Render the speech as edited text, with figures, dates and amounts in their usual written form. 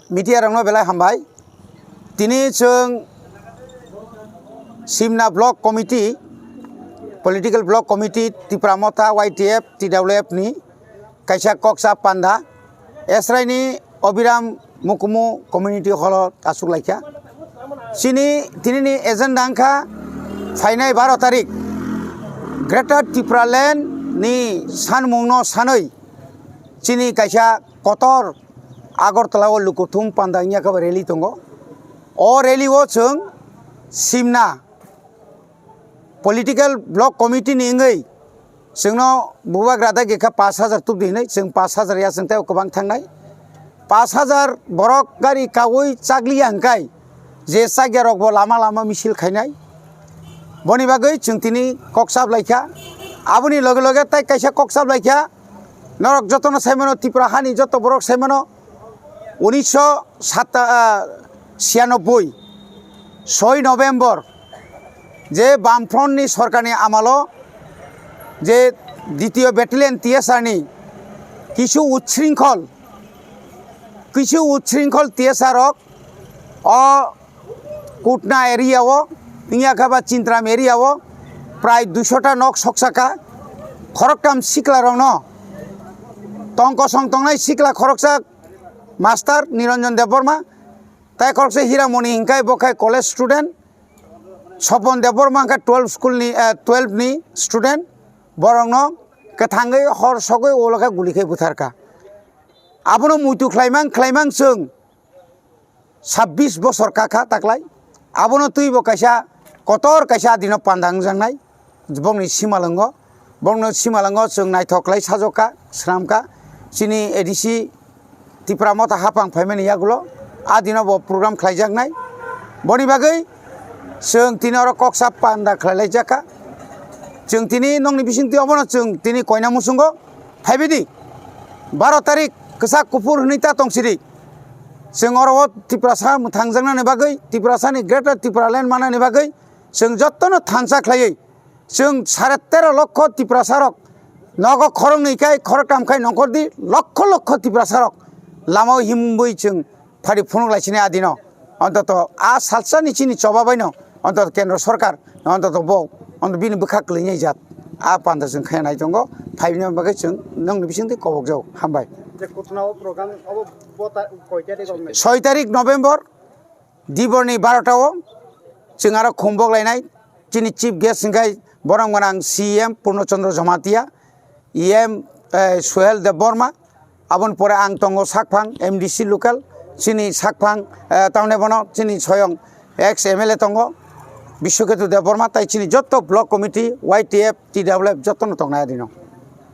Media rangno belai hambai. Tini chung Simna Block Committee, Political Block Committee, Tipramota, YTF, TWF ni, Kaisa Koksa Panda, Esrai ni Obiram Mukumu Community Hall asuk laikya. Sini tini ni agenda angka Fainai 12 tarik. Greater Tripura Land ni san mungno sanoi. Sini kaisa kotor Agartala o lukutum pandangnya ka rally tongo. O rally wo chung Simna Political Block Committee ni ngai sengno buwa grada ge ka 5000 tup dinai seng 5000 ya seng tau kobang thangnai 5000 borok gari kawoi chagli angkai je sagya rok bo lama lama misil khainai boni bagai chung tini koksab laikha abuni loge loge tai kaisa koksab laikha norok jotono saimano Tripura hani joto borok saimano 1996 6 November যে বামফ্রন্টনি সরকারনি আমালো যে দ্বিতীয় battalion টিএসআরনি কিছু উচ্ছৃঙ্খল টিএসআরক অ কুটনা এরিয়াও ইংয়াখাবা চিন্ত্রাম এরিয়াও প্রায় 200টা নক সকসাকা খরককাম সিকলা রং টঙ্ক সংটংনাই সিকলা খরকসা মাস্টার নিরঞ্জন দেববর্মা তাই খরকসা হীরামণি হিংকাই বখাই college student Sopon Deborma ka 12 ni student borongno kethangai hor sogoi olaka gulikai butharka abono muitu khlaimang chung 26 bosor kaka taklai abono tuibo kaisa kotor kaisa dino pandang jangnai bongni simalango chung naithoklai sajoka sramka sini edisi Tripura mota hapang phaimani yagulo adino bo program khlaijaknai boni bagai Seng tini ora koksa panda khalai jaka seng tini nongni bisingti obono seng tini koina musungo phaibidi 12 tarik kesak kupur hunita tongsiri seng ora Tripura sa thangjangna ni bagai Tripura sa ni Greater Tripura Land mana ni bagai seng jottono thansa khlai seng 13.5 লক্ষ Tripura sarok nogo khorong ni kai khorokam khai nongkordi লক্ষ Tripura sarok lamao himbui seng phari phunuk laisini adino অন্তত আ salsa নিচিনি চবাবাইনো অন্তত কেন্দ্র সরকার অন্তত বউ অন্ত বিনি বখাক লইনাই জাত আ পান্দা जों খায়নাই দङ ফাইবनि बागै जों नोंनि बिसिंति कबक जाव हामबाय যে কোথাও প্রোগ্রাম অব কয়টা তারিখ 6 তারিখ নভেম্বর দিবরনি 12টাও जों आरो खुंबक लायनाय चिनि चिफ गेस्ट सिंगाय बरं गोनां सीएम पूर्णचंद्र जमातिया ईएम सोहेल देबबर्मा आबन परे आं दङ साकफां MDC local Sini sakpang taune bono sini soyong ex MLA tongo Bishoketu Deborma tai sini jotto block committee YTF TWF jotto no tongnai dino